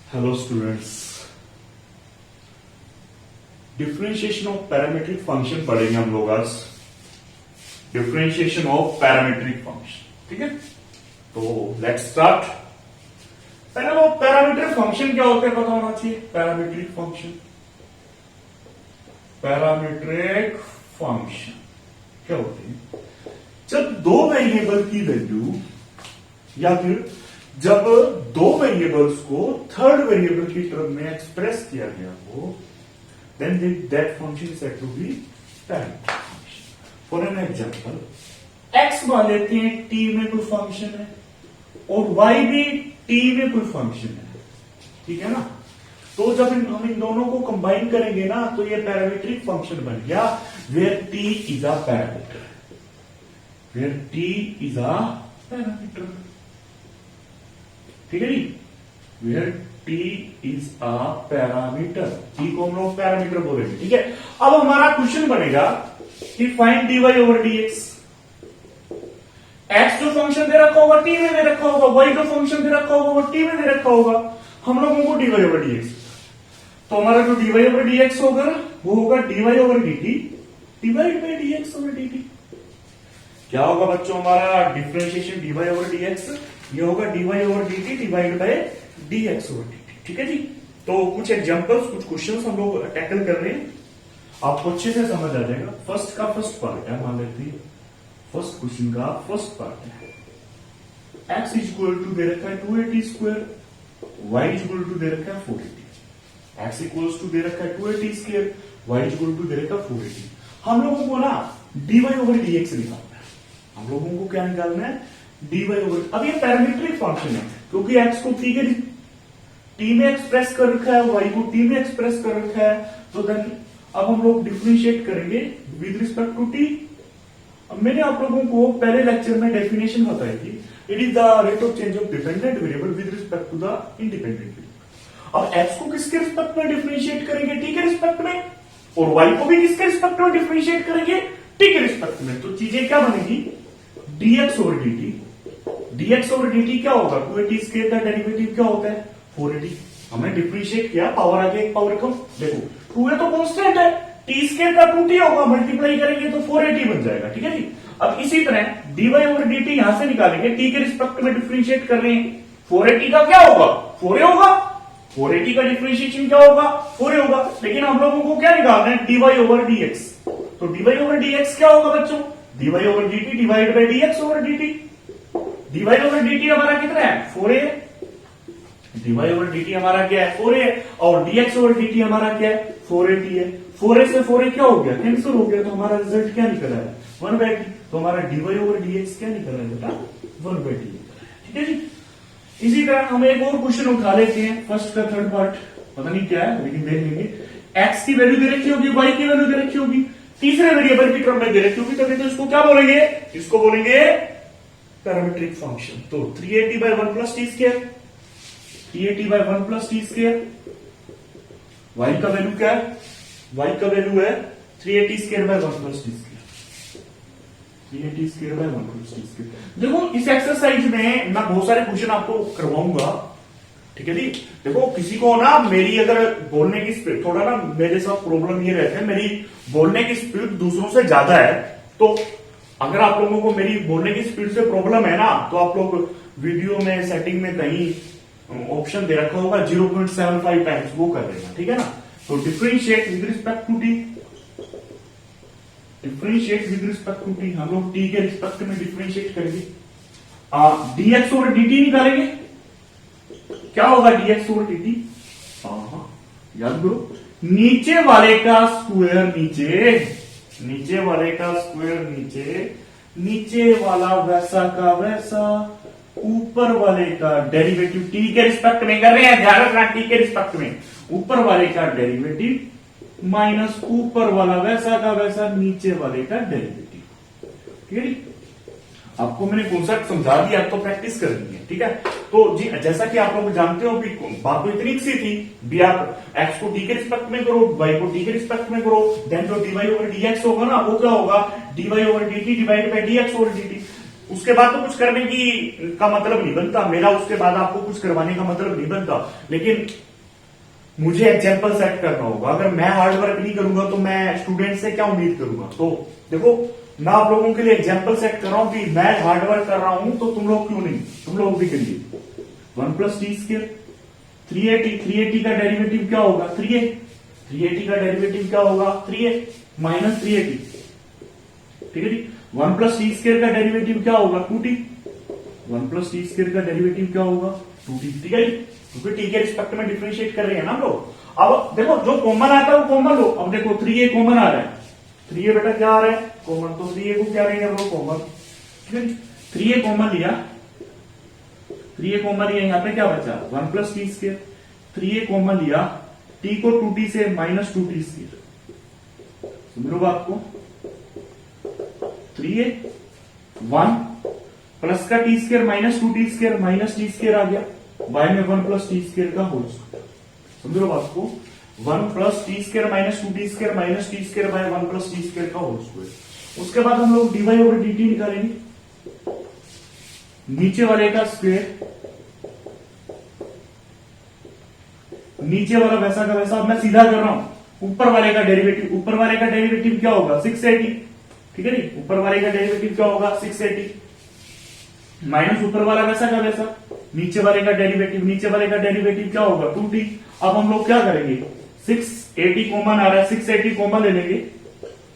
Hello students, differentiation of parametric function पढ़ेंगे हम लोग आज। डिफरेंशिएशन ऑफ पैरामीट्रिक फंक्शन, ठीक है। तो लेट्स स्टार्ट। पहले वो पैरामीट्रिक फंक्शन क्या होते हैं पता होना चाहिए। पैरामीट्रिक फंक्शन क्या होते हैं? जब दो वेरिएबल की वैल्यू या फिर जब दो वेरिएबल्स को थर्ड वेरिएबल की टर्म में एक्सप्रेस किया गया हो, then that function is said to be parametric function. For an example, x मान लेते हैं टी में कोई फंक्शन है और वाई भी टी में कोई फंक्शन है, ठीक है ना। तो जब हम इन दोनों को कंबाइन करेंगे ना, तो ये पैरामीट्रिक फंक्शन बन गया where t is a parameter. Where t is a parameter, ठीक है जी। Where t is a parameter, t को हम लोग पैरामीटर बोलेंगे, ठीक है। अब हमारा क्वेश्चन बनेगा कि find dy over dx। x जो फंक्शन दे रखा होगा टी में दे रखा होगा, y जो फंक्शन दे रखा होगा वो टी में दे रखा होगा। हम लोगों को dy ओवर dx, तो हमारा जो dy ओवर dx होगा वो होगा dy over dt divide by dx over dt। क्या होगा बच्चों हमारा डिफरेंशिएशन dy ओवर dx? ये होगा dy over dt divide by dx over dt, ठीक है जी। तो कुछ एग्जांपल्स, कुछ क्वेश्चंस हम लोग टैकल कर रहे हैं, आपको अच्छे से समझ आ जाएगा। फर्स्ट का फर्स्ट पार्ट है, मान लेते हैं फर्स्ट क्वेश्चन का फर्स्ट पार्ट है x इज इक्वल टू दे रखा है 280 square, y is equal to दे रखा है 480। x इक्वल्स टू दे रखा है 280 square, y is equal to दे रखा है 480। हम लोगों को ना dy ओवर dx निकालना है। हम लोगों को क्या निकालना है? dy over. अब ये पैरामीट्रिक फंक्शन है क्योंकि x को टी में एक्सप्रेस कर रखा है, y को टी में एक्सप्रेस कर रखा है, तो देन अब हम लोग डिफरेंशिएट करेंगे विद रिस्पेक्ट टू टी। अब मैंने आप लोगों को पहले लेक्चर में डेफिनेशन बताई थी, it is the rate of change of dependent variable with respect to the independent variable. अब x को किसके रिस्पेक्ट में डिफरेंशिएट करेंगे? टी के रिस्पेक्ट में, और y को भी किसके रिस्पेक्ट में डिफरेंशिएट करेंगे? टी के रिस्पेक्ट में। तो चीजें क्या बनेगी? dx over dt। dx over dt क्या होगा? 280 स्क्वायर का डेरिवेटिव क्या होता है? 480। हमने डिफरेंशिएट किया, पावर आगे एक पावर कम। देखो 2 है तो कांस्टेंट है, टी स्क्वायर का 2t होगा, मल्टीप्लाई करेंगे तो 480 बन जाएगा, ठीक है जी। अब इसी तरह dy ओवर dt यहां से निकालेंगे, टी के रिस्पेक्ट में डिफरेंशिएट कर रहे हैं, 480 का क्या होगा? 4a होगा। 480 का डिफरेंशिएशन क्या होगा? 4a होगा। लेकिन हम लोगों को क्या निकालना है? dy over dx। तो dy ओवर dx क्या होगा बच्चों? dy over dt divide by dx over dt। dy over dt हमारा कितना है? 4a। dy ओवर dt हमारा क्या है? 4a। और dx ओवर dt हमारा क्या है? 480 है। 4a से 4a क्या हो गया? कैंसिल हो गया। तो हमारा रिजल्ट क्या निकला है? 1/t। तो हमारा dy ओवर dx क्या निकला है बेटा? 1/t, ठीक है जी। इसी तरह हम एक और क्वेश्चन उठा लेते हैं, फर्स्ट का थर्ड पार्ट, पता नहीं क्या है लेकिन देख लेंगे। x की वैल्यू दे रखी होगी, y की वैल्यू दे रखी होगी, तीसरे वेरिएबल की टर्म में दे रखी होगी, तभी तो इसको क्या बोलेंगे? इसको बोलेंगे पैरामीट्रिक फंक्शन। तो 380 by 1 plus t square, 380 by 1 plus t square. y का वैल्यू क्या है? y का वैल्यू है 380 square by 1 plus t square. 380 square by 1 plus t square. देखो इस एक्सरसाइज में मैं बहुत सारे क्वेश्चन आपको करवाऊंगा, ठीक है जी। देखो किसी को ना मेरी अगर बोलने की स्पीड, थोड़ा ना मेरे साथ प्रॉब्लम ये रहता है, मेरी बोलने की स्पीड दूसरों से ज्यादा है। तो अगर आप लोगों को मेरी बोलने की स्पीड से प्रॉब्लम है ना, तो आप लोग वीडियो में सेटिंग में कहीं ऑप्शन दे रखा होगा 0.75 टाइम्स, वो कर देना, ठीक है ना। तो differentiate with respect to t, differentiate with respect to t, हम लोग टी के रिस्पेक्ट में डिफरेंशिएट करेंगे। dx ओवर dt निकालेंगे, क्या होगा dx ओवर dt? याद करो, नीचे वाले का स्क्वायर नीचे, नीचे वाले का स्क्वायर नीचे, नीचे वाला वैसा का वैसा, ऊपर वाले का डेरिवेटिव टी के रिस्पेक्ट में कर रहे हैं, ध्यान रखना टी के रिस्पेक्ट में, ऊपर वाले का डेरिवेटिव माइनस ऊपर वाला वैसा का वैसा नीचे वाले का डेरिवेटिव, ठीक है। आपको मैंने कॉन्सेप्ट समझा दिया, अब तो प्रैक्टिस करनी है, ठीक है। तो जी जैसा कि आप लोग जानते हो कि बात तो इतनी सी थी भी, आप x को t के रिस्पेक्ट में करो, y को t के रिस्पेक्ट में करो, देन जो dy ओवर dx होगा ना, वो क्या होगा? dy over dt divide by dx over dt। उसके बाद तो कुछ करने की का मतलब नहीं बनता मेरा, उसके बाद आपको कुछ करवाने का मतलब नहीं बनता, लेकिन मुझे एग्जाम्पल सेट करना होगा। अगर मैं हार्ड वर्क नहीं करूंगा तो मैं स्टूडेंट से क्या उम्मीद करूंगा। तो देखो मैं आप लोगों के लिए एग्जाम्पल सेट कर रहा हूं कि मैं हार्ड वर्क कर रहा हूं तो तुम लोग क्यों नहीं, तुम लोग भी करिए। 1 प्लस टी स्क्वायर 380 का डेरिवेटिव क्या होगा 3a, 380 का डेरिवेटिव क्या होगा 3a माइनस 380, ठीक है जी। 1 प्लस टी स्क्वायर का डेरिवेटिव क्या होगा 2t, 1 प्लस टी स्क्वायर का डेरिवेटिव क्या होगा 2t, ठीक है जी। क्योंकि टी के रिस्पेक्ट में डिफरेंशिएट कर रहे हैं ना हम लोग। अब देखो जो कॉमन आता है वो कॉमन लो। अब देखो 3a कॉमन आ रहा है, 3a बेटा क्या आ रहा है कॉमन, तो 3a को क्या लेंगे हम लोग कॉमन, ठीक है। 3a कॉमन लिया, 3a कॉमन लिया, यहाँ पे क्या बचा 1 plus t square, 3a common लिया, t को 2t से माइनस 2t स्क्वायर, समझ बात को। 3a 1 प्लस का t square minus 2t square, minus t square आ गया, y में 1 प्लस टी स्क्वायर का होल स्क्वायर, समझ लो बात को। 1 plus t square minus 2t square minus t square by 1 plus t square का होल स्क्वायर। उसके बाद हम लोग dy ओवर dt निकालेंगे, नीचे वाले का स्क्वायर, नीचे वाला वैसा का वैसा। अब मैं सीधा कर रहा हूं, ऊपर वाले का डेरिवेटिव, ऊपर वाले का डेरिवेटिव क्या होगा 680, ठीक है नी। ऊपर वाले का डेरिवेटिव क्या होगा 680 माइनस ऊपर वाला वैसा का वैसा, नीचे वाले का डेरिवेटिव, नीचे वाले का डेरिवेटिव क्या होगा 2t। अब हम लोग क्या करेंगे 680 कॉमन आ रहा है, 680 कॉमन ले लेंगे,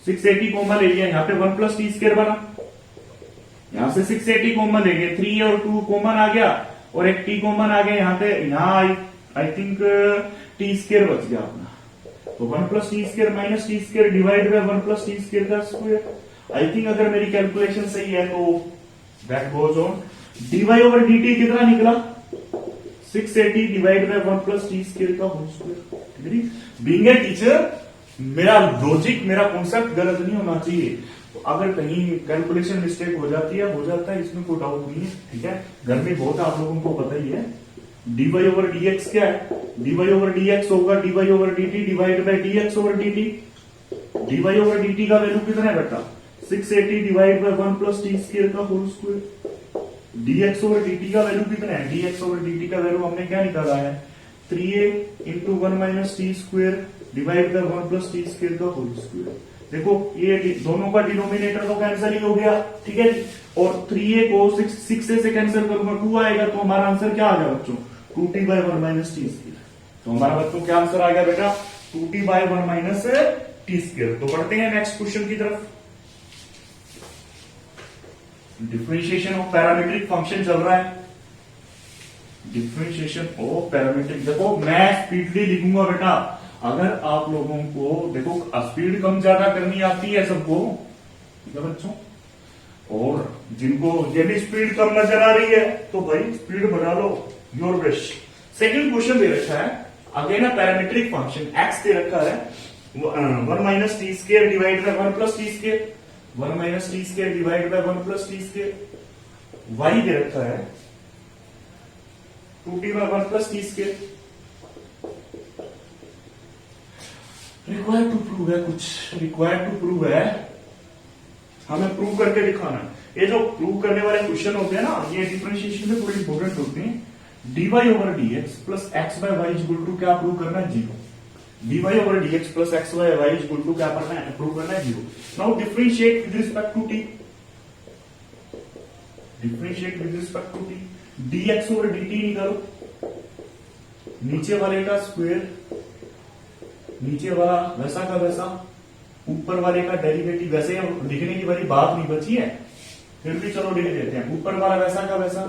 680 कॉमन ले लिया, यहाँ पे 1 प्लस टी स्क्वायर बना, यहां से 680 कॉमन लेंगे, 3 और 2 कॉमन आ गया और एक t कॉमन आ गया, यहाँ पे यहाँ आई थिंक टी स्क्वायर बच गया अपना। तो 1 plus t square minus t square divide by 1 plus t square का स्क्वायर। आई थिंक अगर मेरी कैलकुलेशन सही है तो that goes on. dy over dt कितना निकला 680 divide by 1 plus t square का होल स्क्वायर, ठीक है। बीइंग ए टीचर मेरा लॉजिक, मेरा कॉन्सेप्ट गलत नहीं होना चाहिए। तो अगर कहीं कैलकुलेशन मिस्टेक हो जाती है, हो जाता है, इसमें कोई डाउट नहीं है, ठीक है। गर्मी बहुत है, आप लोगों को पता ही है। dy ओवर dx क्या है, dy ओवर dx होगा dy over dt divide by dx over dt। dy over dt का वैल्यू कितना है बेटा 680 divide by 1 plus t square का whole square. dx over dt का वैल्यू कितना है, dx ओवर dt का वैल्यू हमने क्या निकाला है 3a into 1 minus t square divide by 1 plus t square का होल स्क्वायर। देखो ये दोनों का डिनोमिनेटर तो कैंसिल ही हो गया, ठीक है। और 3a को 6 से कैंसिल करूंगा 2 आएगा, तो हमारा आंसर क्या आ गया बच्चों 2t by 1 minus t square. तो हमारा बच्चों क्या आंसर आ गया बेटा 2t by 1 minus t square. तो बढ़ते हैं नेक्स्ट क्वेश्चन की तरफ। डिफरेंशिएशन ऑफ पैरामीट्रिक फंक्शन चल रहा है, डिफरेंशिएशन ऑफ पैरामीट्रिक। देखो मैं स्पीडली लिखूंगा बेटा, अगर आप लोगों को देखो स्पीड कम ज्यादा करनी आती है सबको, ठीक है बच्चों, और जिनको यदि स्पीड कम नजर आ रही है तो भाई स्पीड बढ़ा लो, योर बेस्ट। सेकंड क्वेश्चन दे रखा है, again a parametric function x दे रखा है 1 minus t square divide by 1 plus t square, 1 minus t square divide by 1 plus t square. Y दे रखा है 2t by 1 plus t square. Required to prove है, कुछ रिक्वायर्ड टू प्रूव है, हमें प्रूव करके दिखाना है। ये जो प्रूव करने वाले क्वेश्चन होते हैं ना, ये डिफरेंशिएशन में थोड़ी इंपॉर्टेंट होते हैं। dy over dx plus x by y equal to क्या प्रूव करना है 0। dy over dx plus x by y equal to क्या करना है प्रूव करना है 0। Now differentiate with respect to t, differentiate with respect to t, dx over dt निकालो, नीचे वाले का स्क्वायर, नीचे वाला वैसा का वैसा, ऊपर वाले का डेरिवेटिव। वैसे लिखने की बड़ी बात नहीं बची है, फिर भी चलो लिख देते हैं। ऊपर वाला वैसा का वैसा,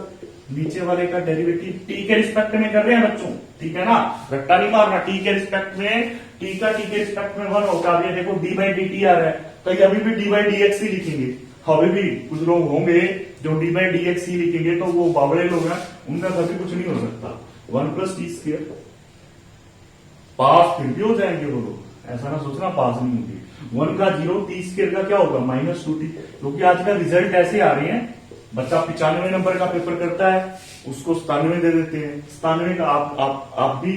नीचे वाले का डेरिवेटिव टी के रिस्पेक्ट में कर रहे हैं बच्चों, ठीक है ना, रट्टा नहीं मारना। टी के रिस्पेक्ट में, टी का टी के रिस्पेक्ट में 1 होता है। देखो डी बाई डी टी आ रहा है, तो अभी भी डी बाई डी एक्स ही लिखेंगे। अभी भी कुछ लोग होंगे जो डी बाई डी एक्स ही लिखेंगे, तो वो बावड़े लोग हैं, उनका कभी कुछ नहीं हो सकता। 1 प्लस टी स्क्वायर, पास फिर भी हो जाएंगे वो लोग, ऐसा ना सोचना पास नहीं होगी। 1 का 0, टी स्क्वायर का क्या होगा माइनस 2t। क्योंकि आज का रिजल्ट ऐसे आ रहे हैं, बच्चा 95 नंबर का पेपर करता है, उसको 97 दे देते हैं। 97 का आप भी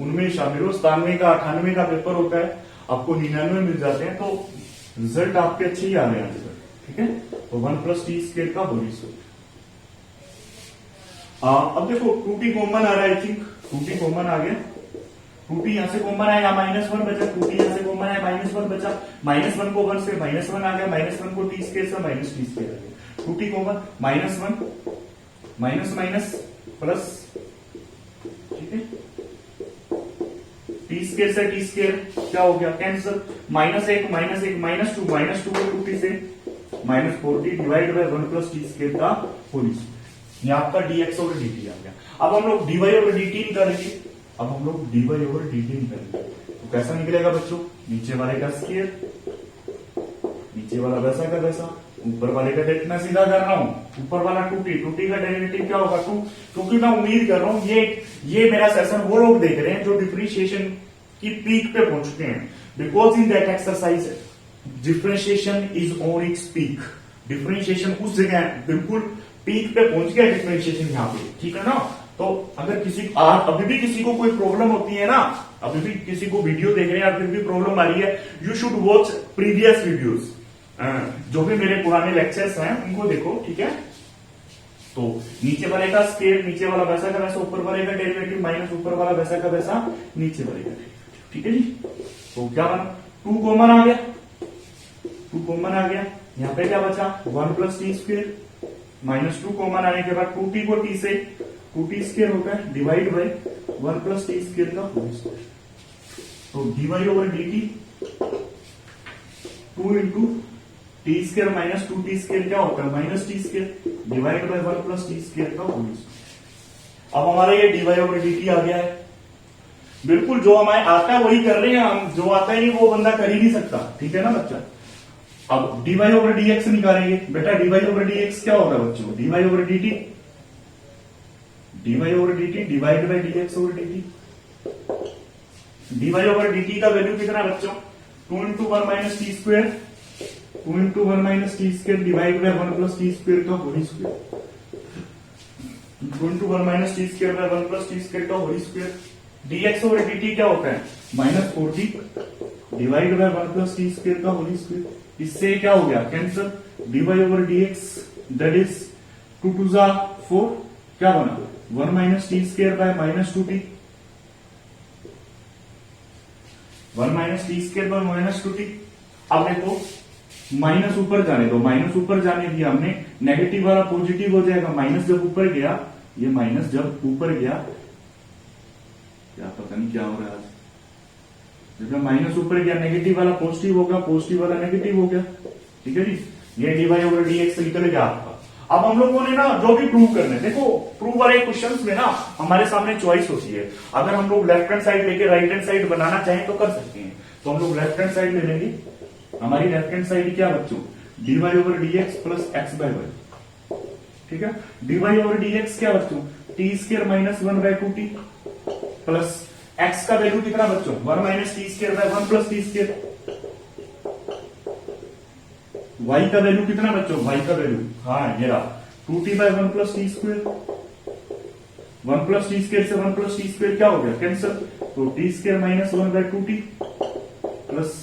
उनमें शामिल हो, 97 का 98 का पेपर होता है, आपको 99 मिल जाते हैं। तो रिजल्ट आपके अच्छे ही आ रहे हैं आजकल, ठीक है, तो 1 प्लस टी स्क्वायर का होल स्क्वायर। अब देखो 2t कॉमन आ रहा है, आई थिंक 2t कॉमन आ गया, 2t यहां से कॉमन आएगा, -1 बचा, 2t यहां से कॉमन है, -1 बचा, -1 को 1 से -1 आ गया, -1 को टी स्क्वायर से माइनस टी स्क्वायर आ गया, 2t common, -1 minus minus plus, ठीक है, टी स्क्वायर से टी स्क्वायर क्या हो गया, कैंसिल, -1 -2 को 2t से -4t divide by 1 plus t square का होल स्क्वायर। ये आपका dx ओवर dt आ गया। अब हम लोग dy ओवर dt निकालेंगे, अब हम लोग dy ओवर dt निकालेंगे, तो कैसा निकलेगा बच्चों, नीचे वाले का स्क्वायर, नीचे वाला वैसा का वैसा, ऊपर वाले का डेट मैं सीधा कर रहा हूं, ऊपर वाला 2t का डेरिवेटिव क्या होगा 2, क्योंकि मैं उम्मीद कर रहा हूं ये मेरा सेशन वो लोग देख रहे हैं जो डिफरेंशिएशन की पीक पे पहुंच चुके हैं, because in that exercise differentiation is on its peak, differentiation उस जगह बिल्कुल पीक पे पहुंच गया डिफरेंशिएशन यहाँ पे, ठीक है ना। तो अगर अभी भी किसी को कोई प्रॉब्लम होती है ना, अभी भी किसी को वीडियो देख रहे हैं फिर भी प्रॉब्लम आ रही है, you should watch previous videos, जो भी मेरे पुराने लेक्चर्स हैं उनको देखो, ठीक है। तो नीचे वाले का स्क्वायर, नीचे वाला वैसा का वैसा, ऊपर वाले का डेरिवेटिव माइनस ऊपर वाला वैसा का वैसा, नीचे वाले का डेरिवेटिव, ठीक है जी। तो क्या बना, 2 कॉमन आ गया, 2 कॉमन आ गया, यहाँ पे क्या बचा 1 प्लस टी स्क्वायर, -2 कॉमन आने के बाद 2t को t से 2t स्क्वायर होता है divide by 1 plus t square का होल स्क्वायर। तो dy over dt 2 into T square minus 2t square क्या होता है minus t square divide by 1 plus t square का होल स्क्वायर। अब हमारा ये dy ओवर dt आ गया है, बिल्कुल जो हमें आता है वही कर रहे हैं हम, जो आता है नहीं वो बंदा कर ही नहीं सकता, ठीक है ना बच्चा। अब dy ओवर dx निकालेंगे बेटा, dy ओवर dx क्या होगा बच्चों, dy over dt divide by dx over dt, dy over dt का वैल्यू कितना बच्चों 2 into 1 minus t square, 2 into 1 minus t square divide by 1 plus t square का whole square, 2 into 1 minus t square by 1 plus t square का whole square. dx over dt क्या होता है -4t divide by 1 plus t square का whole square. इससे क्या हो गया cancel, dy over dx that is 2 टू जा 4, क्या बना 1 minus t square by -2t, 1 minus t square by -2t। अब देखो माइनस ऊपर जाने दो, माइनस ऊपर जाने दिया हमने, नेगेटिव वाला पॉजिटिव हो जाएगा, माइनस जब ऊपर गया, ये माइनस जब ऊपर गया, क्या पता नहीं क्या हो रहा है आज, जब माइनस ऊपर गया नेगेटिव वाला पॉजिटिव होगा, पॉजिटिव वाला नेगेटिव हो गया, ठीक है जी। ये dy ओवर dx निकल गया आपका। अब हम लोगों ने ना जो भी प्रूव करना है, देखो प्रूव वाले क्वेश्चंस में ना हमारे सामने चॉइस होती है, अगर हम लोग लेफ्ट हैंड साइड लेके राइट हैंड साइड बनाना चाहें तो कर सकते हैं। तो हम लोग लेफ्ट हैंड साइड ले लेंगे, हमारी लेफ्ट हैंड साइड क्या बच्चों dy over dx plus x by y, ठीक है। dy ओवर dx क्या बच्चों t square minus 1 by 2t plus x का वैल्यू कितना बच्चों 1 minus t square by 1 plus t square, y का वैल्यू कितना बच्चों y का वैल्यू हाँ ये रहा 2t by 1 plus t square, 1 plus t square से 1 प्लस टी स्क्वायर क्या हो गया कैंसिल, तो t square minus 1 by 2t plus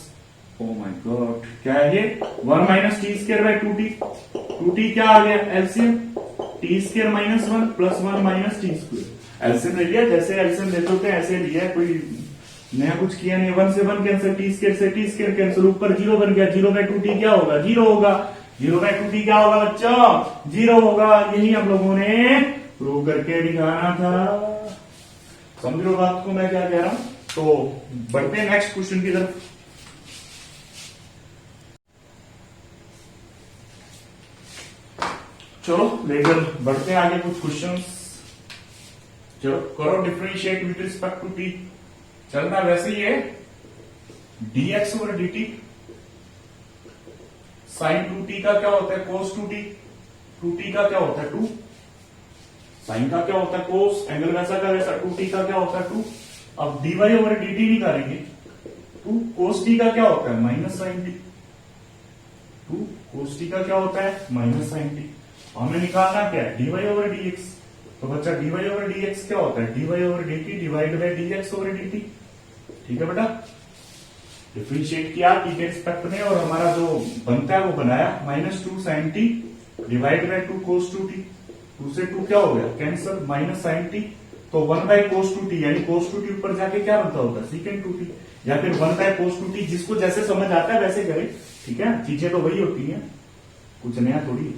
oh my god क्या है ये 1 minus t square by 2t क्या आ गया LCM, T square minus 1 plus 1 minus t square, LCM ले लिया, जैसे एलसीएम लेते होते हैं ऐसे लिया, कोई नया कुछ किया नहीं। 1 से 1 कैंसिल, टी स्क्वायर से टी स्क्वायर कैंसिल, ऊपर 0 बन गया, 0 बाय 2t क्या होगा 0 होगा, 0 बाय 2t क्या होगा बच्चों 0 होगा। यही हम लोगों ने प्रूव करके दिखाना था, समझ लो बात को मैं क्या कह रहा हूं। तो बढ़ते हैं नेक्स्ट क्वेश्चन की तरफ। चलो लेकर बढ़ते हैं आगे कुछ क्वेश्चंस। चलो करो differentiate with respect to t, चलना वैसे ही है। dx over dt sign 2t का क्या होता है cos 2t, 2t का क्या होता है 2, साइन का क्या होता है cos, एंगल वैसा का वैसा, 2t का क्या होता है 2। अब dy ओवर dt निकालेंगे, 2 cos t का क्या होता है minus sine t, 2 cos t का क्या होता है माइनस साइन t। हमें निकालना क्या है dy ओवर dx, तो बच्चा dy ओवर dx क्या होता है dy over dt divide by dx over dt, ठीक है बेटा। डिफरेंशिएट किया टी के रिस्पेक्ट में और हमारा जो बनता है वो बनाया -2 sin t divide by 2 cos 2t। 2 से 2 क्या हो गया कैंसिल, माइनस साइन टी, तो 1 बाय cos 2t यानी cos 2t ऊपर जाके क्या बनता होता है secant 2t, या फिर 1 बाय cos 2t, जिसको जैसे समझ आता है वैसे करें, ठीक है, चीजें तो वही होती हैं, कुछ नया थोड़ी है।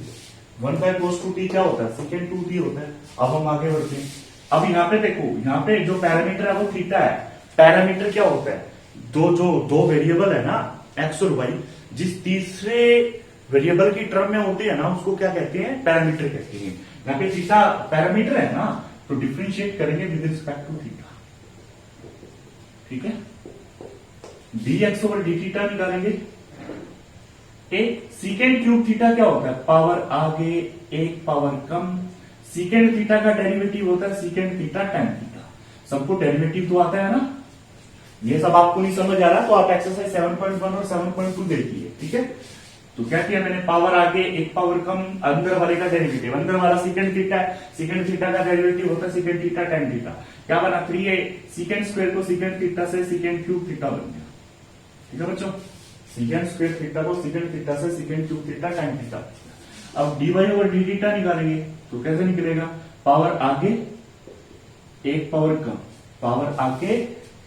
1 बाय cos 2t क्या होता है secant 2t होता है। अब हम आगे बढ़ते हैं। अब यहाँ पे देखो, यहाँ पे जो पैरामीटर है वो थीटा है। पैरामीटर क्या होता है, दो वेरिएबल है ना एक्स और वाई, जिस तीसरे वेरिएबल की टर्म में होती है ना उसको क्या कहते हैं पैरामीटर कहते हैं। यहाँ पे थीटा पैरामीटर है ना, तो डिफरेंशिएट करेंगे विद रिस्पेक्ट टू थीटा, ठीक है। dx ओवर डी थीटा निकालेंगे। एक सीकेंड क्यूब थीटा क्या होता है, पावर आगे एक पावर कम, सीकेंड थीटा का डेरिवेटिव होता है सीकेंड थीटा tan थीटा। सबको डेरिवेटिव तो आता है ना, ये सब आपको नहीं समझ आ रहा तो आप एक्सरसाइज 7.1 और 7.2 देखिए, ठीक है। तो क्या किया मैंने, पावर आगे एक पावर कम, अंदर वाले का डेरिवेटिव, अंदर वाला सीकेंड थीटा है, सीकेंड थीटा का डेरिवेटिव होता है सीकेंड थीटा tan थीटा। क्या बना 3a सीकेंड स्क्वायर को सीकेंड थीटा से सीकेंड क्यूब थीटा बन गया, ठीक है बच्चों। सीकेंड स्क्वायर थीटा को सीकेंड थीटा से सीकेंड क्यूब थीटा tan थीटा। अब dy ओवर डी थीटा निकालेंगे तो कैसे निकलेगा, पावर आगे एक पावर कम, पावर आगे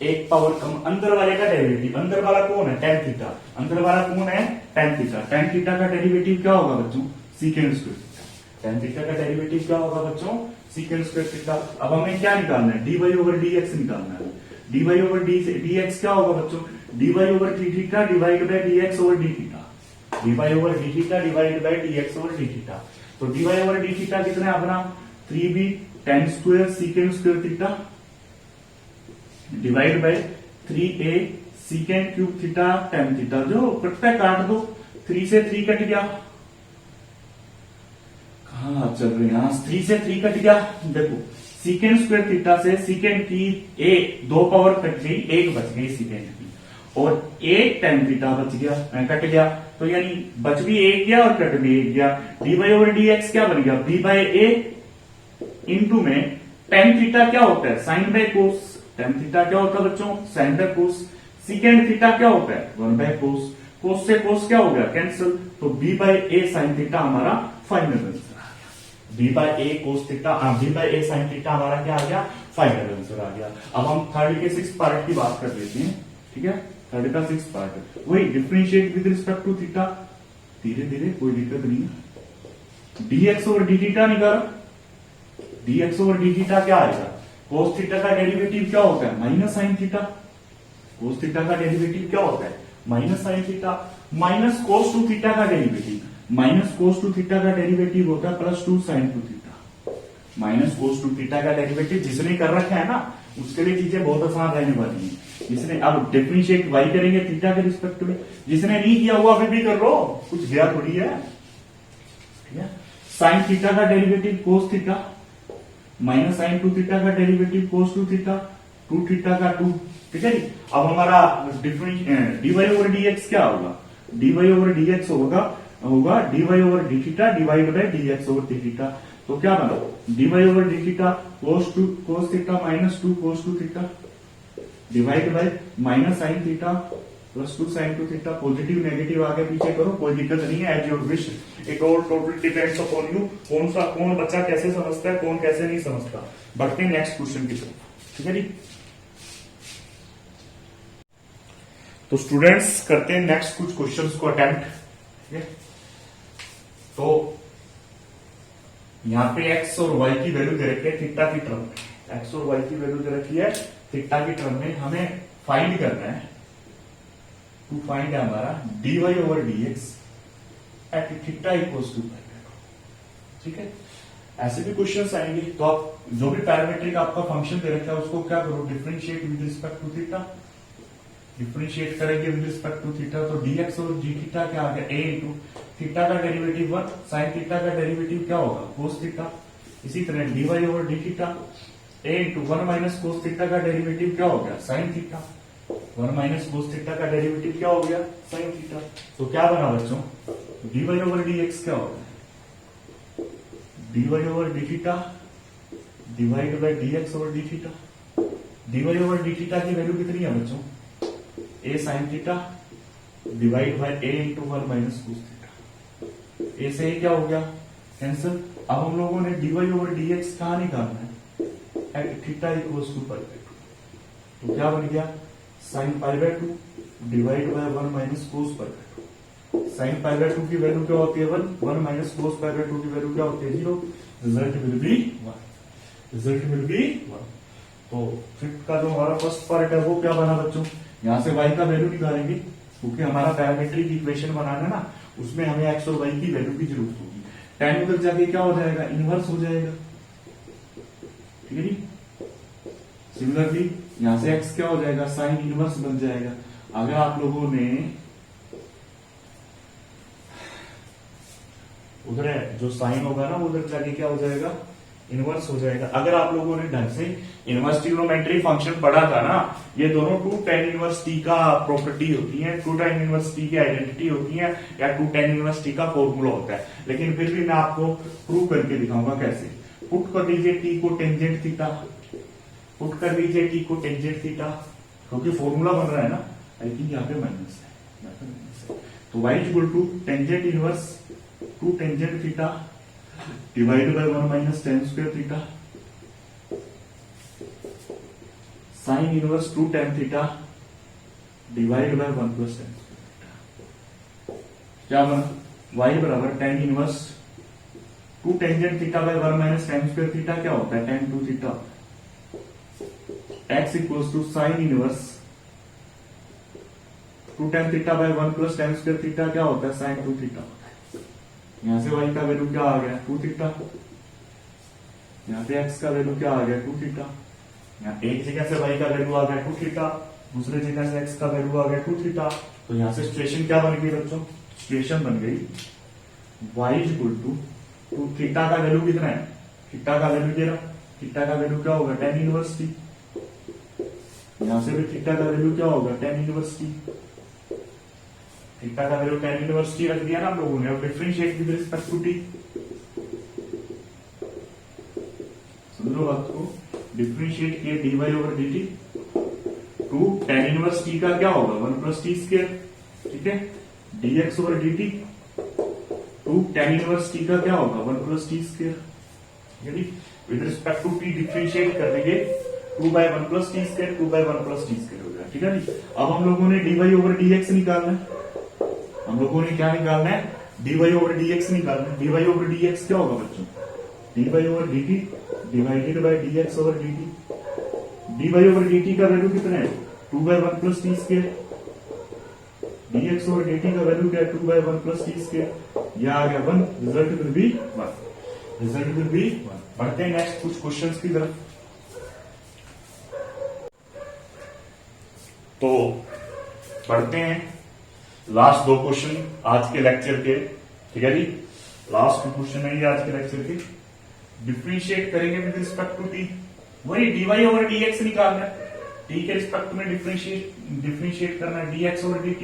एक पावर कम, अंदर वाले का डेरिवेटिव, अंदर वाला कौन है tan थीटा, अंदर वाला कौन है tan थीटा। tan थीटा का डेरिवेटिव क्या होगा बच्चों secant square theta. tan theta का डेरिवेटिव क्या होगा बच्चों सीकेंड स्क्वायर थीटा। अब हमें क्या निकालना है, dy ओवर dx निकालना है। dy ओवर dx क्या होगा बच्चों, dy over D theta divide by dx over D theta, dy over D theta divide by dx over D theta. तो dy ओवर डी थीटा कितना है अपना 3b tan square secant square theta divide bye 3a सीकेंड cube theta tan theta. जो कटता है काट दो, 3 से 3 कट गया, कहां चल रहे हैं, 3 से 3 कट गया। देखो सीकेंड स्क्वायर थीटा से सीकेंड की दो पावर कट गई, एक बच गई सीकेंड की, और एक tan थीटा बच गया, कट गया, तो यानी बच भी एक गया और कट भी एक गया। dy ओवर dx क्या बन गया b बाय a इंटू में tan थीटा क्या होता है sine by cos, tan theta क्या होता है बच्चों sine by cos, secant theta क्या होता है 1 बाय कोस, कोस से कोस क्या हो गया कैंसिल, तो b by a sine theta हमारा फाइनल आंसर आ गया। b by a cos theta, b by a sine theta हमारा क्या आ गया फाइनल आंसर आ गया। अब हम थर्ड के 6 पार्ट की बात कर लेते हैं, ठीक है। थर्ड का 6 पार्ट वही differentiate with respect to theta, धीरे धीरे कोई दिक्कत नहीं है। dx ओवर डी थीटा निकाला, dx ओवर डी थीटा क्या आएगा, कोस थीटा का डेरिवेटिव क्या होता है minus sine theta, cos theta का डेरिवेटिव क्या होता है minus sine theta, minus cos two theta का derivative, minus cos two theta का डेरिवेटिव होता है plus 2 sine two theta. Minus cos two theta का डेरिवेटिव जिसने कर रखा है ना उसके लिए चीजें बहुत आसान रहने वाली है। जिसने अब डिफरेंशिएट वाई करेंगे थीटा के रिस्पेक्ट में, जिसने नहीं किया हुआ अभी भी कर लो, कुछ गया थोड़ी है, ठीक है। साइन थीटा का derivative cos theta, minus sine two theta का derivative cos two theta, two theta का 2, ठीक है जी। अब हमारा डिफरेंशिएट dy ओवर dx क्या होगा, dy ओवर dx होगा dy over D theta divide by dx over D theta. तो क्या बना dy over D theta cos theta minus 2 cos two theta divide by minus sine theta plus 2 sine two theta. Positive negative आगे पीछे करो कोई दिक्कत नहीं है, एज योर विश। एक और टोटल डिपेंड्स अपॉन यू, कौन बच्चा कैसे समझता है कौन कैसे नहीं समझता। बढ़ते हैं नेक्स्ट क्वेश्चन की तरफ, ठीक है जी। तो स्टूडेंट्स करते हैं नेक्स्ट कुछ क्वेश्चंस को अटेम्प्ट, ठीक है। तो यहां पे एक्स और वाई की वैल्यू दे रखी है थीटा की टर्म में, एक्स और वाई की वैल्यू दे रखी है थीटा की टर्म में। हमें फाइंड करना है, टू फाइंड है हमारा dy over dx at theta equals to, ठीक है। ऐसे भी क्वेश्चंस आएंगे तो आप जो भी पैरामीट्रिक आपका फंक्शन दे रखा है उसको क्या करो differentiate with respect to theta, differentiate करेंगे विद रिस्पेक्ट टू थीटा। तो dx और d थीटा क्या आ गया a इंटू थीटा का डेरिवेटिव 1, साइन थीटा का डेरिवेटिव क्या होगा कोस थीटा। इसी तरह dy over d theta a into 1 minus cos theta का डेरिवेटिव क्या हो गया sine theta, 1 minus cos theta का डेरिवेटिव क्या हो गया साइन थीटा। तो क्या बना बच्चों dy ओवर dx क्या होगा dy over D theta divide by dx over D theta. dy over D theta की वैल्यू कितनी है बच्चों a sine theta divide by a into 1 minus cos theta. A से क्या हो गया कैंसिल। अब हम लोगों ने डीवाई ओवर डीएक्स कहां निकालना है, theta equals to pi by 2। तो क्या बन गया sine pi by 2 divide by 1 minus cos pi by 2। Sine pi by 2 की वैल्यू क्या होती है 1 माइनस कोस पाई बाय 2 की वैल्यू क्या होती है 0। Result will be 1। Result will be 1। तो फिफ्थ का जो हमारा फर्स्ट पार्ट है वो क्या बना बच्चों, यहां से y का वैल्यू निकालेंगे क्योंकि हमारा पैरामीट्रिक इक्वेशन बनाना है ना, उसमें हमें x और y की वैल्यू की जरूरत होगी। tan उधर जाके क्या हो जाएगा इनवर्स हो जाएगा, ठीक है जी। सिमिलरली यहां से x क्या हो जाएगा साइन इनवर्स बन जाएगा। अगर आप लोगों ने उधर है जो साइन होगा ना उधर जाके क्या हो जाएगा इनवर्स हो जाएगा। अगर आप लोगों ने ढंग से इनवर्स ट्रिग्नोमेट्री फंक्शन पढ़ा था ना, ये दोनों 2 tan इनवर्स t का प्रॉपर्टी होती है, 2 tan इनवर्स t की आइडेंटिटी होती है, या 2 tan इनवर्स t का फॉर्मूला होता है। लेकिन फिर भी मैं आपको प्रूव करके दिखाऊंगा कैसे। पुट कर दीजिए t को टेंजेंट थीटा, पुट कर दीजिए t को टेंजेंट थीटा, क्योंकि फॉर्मूला बन रहा है ना, आई थिंक यहाँ पे माइनस है। तो y equal to tangent inverse 2 tangent theta divide by 1 minus tan square theta sine inverse 2 tan theta divide by 1 plus tan square theta. क्या बना y बराबर tan inverse 2 tangent theta by 1 minus tan square theta क्या होता है tan 2 theta. x equals to sine inverse 2 tan theta by 1 plus tan square theta क्या होता है sign 2 theta. यहां से y का वैल्यू क्या आ गया 2 थीटा, यहां पे x का वैल्यू क्या आ गया 2 थीटा। यहाँ एक जगह से y का वैल्यू आ गया 2 थीटा, दूसरे जगह से x का वैल्यू आ गया 2 थीटा। तो यहां से सिचुएशन क्या बन गई बच्चों, सिचुएशन बन गई y इक्वल टू 2 थीटा का वैल्यू कितना है, थीटा का वैल्यू दे रहा, थीटा का वैल्यू क्या होगा tan इनवर्स t। यहां से भी थीटा का वैल्यू क्या होगा tan इनवर्स t, थीटा का वैल्यू tan इनवर्स t रख दिया ना हम लोगों ने। अब differentiate with respect to t, समझो बात को, डिफरेंशिएट किया dy over dt, 2 tan inverse t का क्या होगा 1 प्लस टी स्क्वायर, ठीक है। dx over dt 2 tan inverse t का क्या होगा 1 प्लस टी स्क्वायर, ठीक है। With respect to t differentiate कर देंगे 2 by 1 plus t square, 2 by 1 plus t square हो गया, ठीक है जी। अब हम लोगों ने dy ओवर dx निकालना है, हम लोगों ने क्या निकालना है dy ओवर dx निकालना है। dy ओवर dx क्या होगा बच्चों, dy over dt divided by dx over dt। dy over dt का वैल्यू कितना है 2 by 1 plus t square, dx over dt का वैल्यू क्या है 2 बाय 1 प्लस टी स्क्वायर, यह आ गया 1। Result will be 1, result will be 1। बढ़ते हैं नेक्स्ट कुछ क्वेश्चंस की तरफ। तो पढ़ते हैं लास्ट 2 क्वेश्चन आज के लेक्चर के, ठीक है जी। लास्ट क्वेश्चन है ये आज के लेक्चर के। डिफरेंशिएट करेंगे विद रिस्पेक्ट टू टी, वही dy ओवर dx निकालना है, t के रिस्पेक्ट में डिफरेंशिएट करना है dx ओवर dt।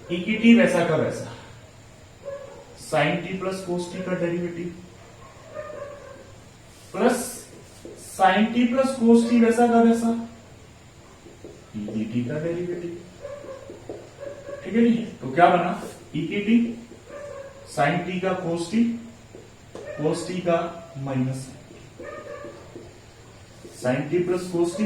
e की t वैसा का वैसा, sine t plus cos t का derivative plus sine t plus cos t वैसा का वैसा e की t का डेरिवेटिव, ठीक है जी। तो क्या बना e की t साइन t का कोस t का minus sine t plus cos t।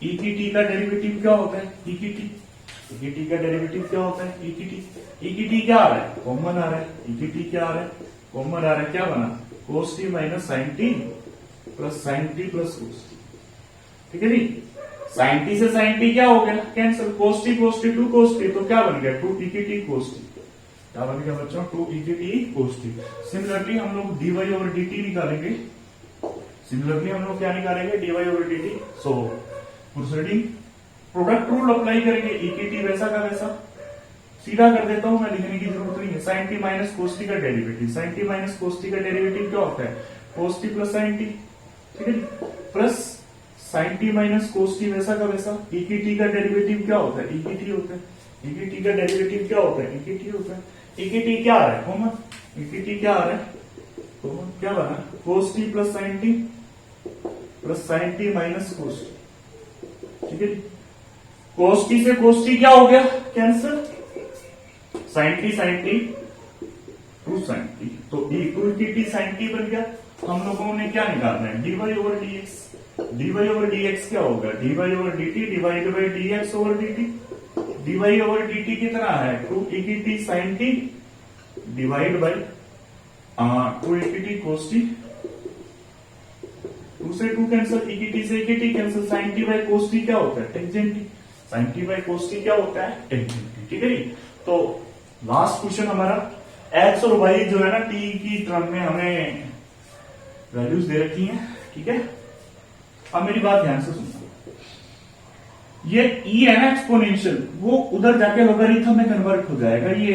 e की t का डेरिवेटिव क्या होता है e की t का डेरिवेटिव क्या होता है e की t क्या आ रहा है कॉमन आ रहा है, e की t क्या आ रहा है कॉमन आ रहा है, क्या बना cos t minus sine t plus sine t plus cos t, ठीक है जी। साइन t से साइन t क्या हो गया cancel, cos t 2 cos t, तो क्या बन गया 2 e की t कोस t, क्या बन गया बच्चों 2 e की t कोस t। सिमिलरली हम लोग dy ओवर dt निकालेंगे, सिमिलरली हम लोग क्या निकालेंगे dy ओवर dt। सो प्रोसीडिंग प्रोडक्ट रूल अप्लाई करेंगे, e की t वैसा का वैसा, सीधा कर देता हूं मैं, लिखने की जरूरत नहीं है। Sine t minus cos t का derivative, sine t minus cos t का डेरिवेटिव क्या होता है cos t plus sine t, ठीक है, plus sine t minus cos t वैसा का वैसा। e की t का डेरिवेटिव क्या होता है e की t होता है, e की t का डेरिवेटिव क्या होता है e की t होता है। e की t क्या आ रहा है कॉमन, e की t क्या आ रहा है कॉमन, क्या बना cos t plus sine t minus cos t, ठीक है जी। cos t से cos t क्या हो गया cancel, sin t to sin t, तो e2 t sin t बन गया। हम लोगों ने क्या निकालना है, dy over dx, dy over dx क्या होगा, dy over dt divide by dx over dt, dy over dt कितना है 2 t sin t divide by 2 t cos t, 2 से 2 कैंसिल, t से t cancel, sin t by cos t क्या होता है tangent t, sin t by cos t क्या होता है टेंजेंट t, ठीक है जी। तो लास्ट क्वेश्चन हमारा x और y जो है ना t की टर्म में हमें वैल्यूज दे रखी हैं, ठीक है। अब मेरी बात ध्यान से सुनना, ये e है ना एक्सपोनेंशियल, वो उधर जाके लोगरिथम में कन्वर्ट हो जाएगा। ये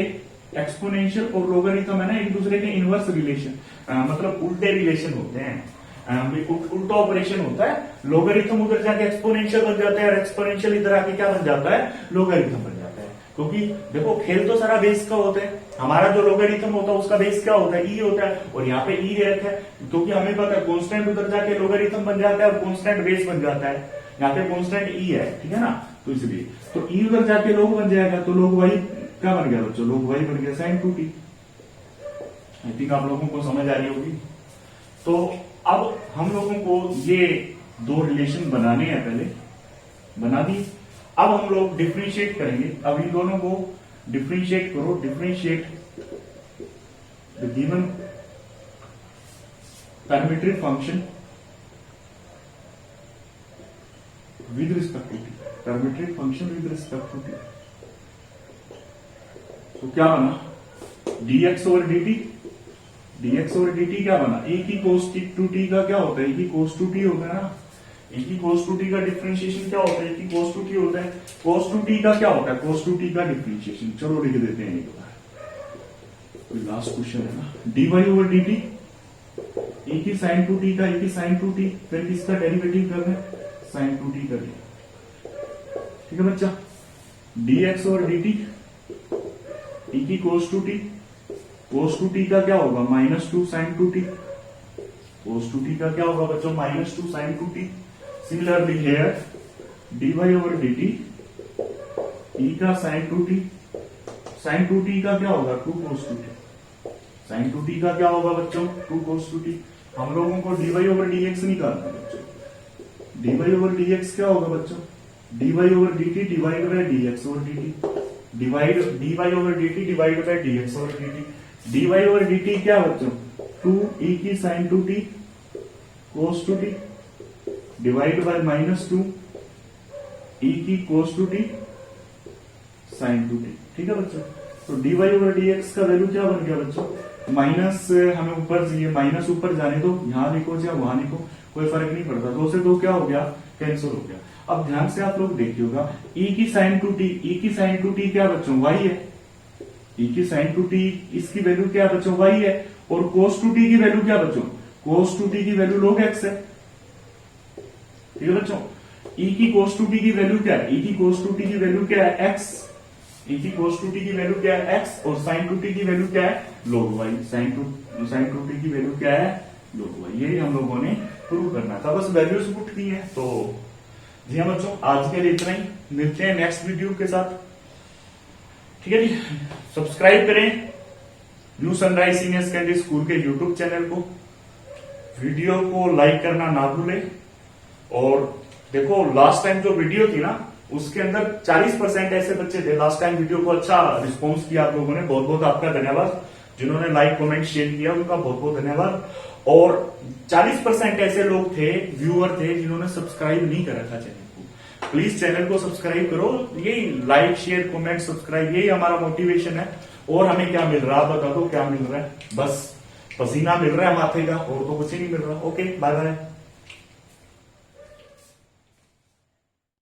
एक्सपोनेंशियल और लोगरिथम है ना एक दूसरे के इनवर्स रिलेशन, मतलब उल्टे रिलेशन होते हैं, उल्टा ऑपरेशन होता है। लोगरिथम उधर जाके एक्सपोनेंशियल बन जाता है और एक्सपोनेंशियल इधर आके क्या बन जाता है, लोगरिथम बन जाता है। क्योंकि देखो खेल तो सारा बेस का होता है, हमारा जो लोगरिथम होता है उसका बेस क्या होता है, ई होता है, और यहाँ पे ई दे रखा है क्योंकि हमें पता है कांस्टेंट उधर जाके लोगरिथम बन जाता है और कांस्टेंट बेस बन जाता है। यहाँ पे कांस्टेंट ई है, ठीक है ना, तो इसलिए तो ई उधर जाके लोग बन जाएगा, तो लोग वही क्या बन गया बच्चों, लोग वही बन गया sin 2t। आई थिंक आप लोगों को समझ आ रही होगी। तो अब हम लोगों को ये दो रिलेशन बनाने हैं, पहले बना दी, अब हम लोग डिफरेंशिएट करेंगे। अब इन दोनों को डिफरेंशिएट करो, differentiate the given parametric function with respect to t, parametric function with respect to t. तो क्या बना dx over dt, dx over dt क्या बना, e की cos टू टी का क्या होता है, e की cos टू टी होता है ना, e की cos टू टी का डिफरेंशिएशन क्या होता है, e की cos टू टी होता है, cos टू टी का क्या होता है, cos टू टी का डिफरेंशिएशन। चलो लिख देते हैं एक बार, लास्ट क्वेश्चन है ना, dy ओवर dt, e की sin टू टी का, e की sin टू टी, फिर किसका डेरिवेटिव करना है, sin टू टी का, ठीक है बच्चा। dx ओवर dt, e की cos two t, cos two t का क्या होगा -2 sin two t, cos two t का क्या होगा बच्चों -2 sin two t. Similarly here dy over dt, e का sin two t, sin two t का क्या होगा 2 cos two t, sin two t का क्या होगा बच्चों 2 cos टू टी। हम लोगों को dy ओवर dx निकालना है बच्चों, dy ओवर dx क्या होगा बच्चों, dy over dt divide by dx over dt, divide dy over dt divide by dx over dt, dy over dt क्या बच्चों 2 e की sin two t cos two t divide by -2 e की cos two t sin two t, ठीक है बच्चों। तो dy over dx का value क्या बन गया बच्चों, माइनस हमें ऊपर चाहिए, माइनस ऊपर जाने दो, यहां लिखो या वहां लिखो कोई फर्क नहीं पड़ता, 2 से 2 क्या हो गया कैंसिल हो गया। अब ध्यान से आप लोग देखिएगा, e की sin टू टी, e की sin टू टी क्या बच्चों y है, e की sin टू टी इसकी वैल्यू क्या बच्चों y है, और cos टू टी की वैल्यू क्या बच्चों, cos टू टी की वैल्यू log x है, ठीक है बच्चों। e की cos टू टी की वैल्यू क्या है, e की cos टू टी की वैल्यू क्या है x, e की cos टू टी की वैल्यू क्या है x, और sin टू टी की वैल्यू क्या है log y, sin two t की वैल्यू क्या है log y। यही हम लोगों ने प्रूव करना था, बस वैल्यूज पुट की है। तो जी हाँ बच्चों, आज के लिए इतना ही, मिलते हैं नेक्स्ट वीडियो के साथ, ठीक है जी। सब्सक्राइब करें new sunrise senior secondary school के यूट्यूब चैनल को, वीडियो को लाइक करना ना भूलें, और देखो लास्ट टाइम जो वीडियो थी ना उसके अंदर 40% ऐसे बच्चे थे, लास्ट टाइम वीडियो को अच्छा रिस्पॉन्स किया आप लोगों ने, बहुत बहुत आपका धन्यवाद। जिन्होंने लाइक कमेंट शेयर किया उनका बहुत बहुत धन्यवाद। और 40% ऐसे लोग थे, व्यूअर थे, जिन्होंने सब्सक्राइब नहीं करा था चैनल को। प्लीज चैनल को सब्सक्राइब करो, यही लाइक शेयर कमेंट सब्सक्राइब, यही हमारा मोटिवेशन है। और हमें क्या मिल रहा है बता दो, क्या मिल रहा है, बस पसीना मिल रहा है माथे का, और तो कुछ ही नहीं मिल रहा। Okay, bye bye.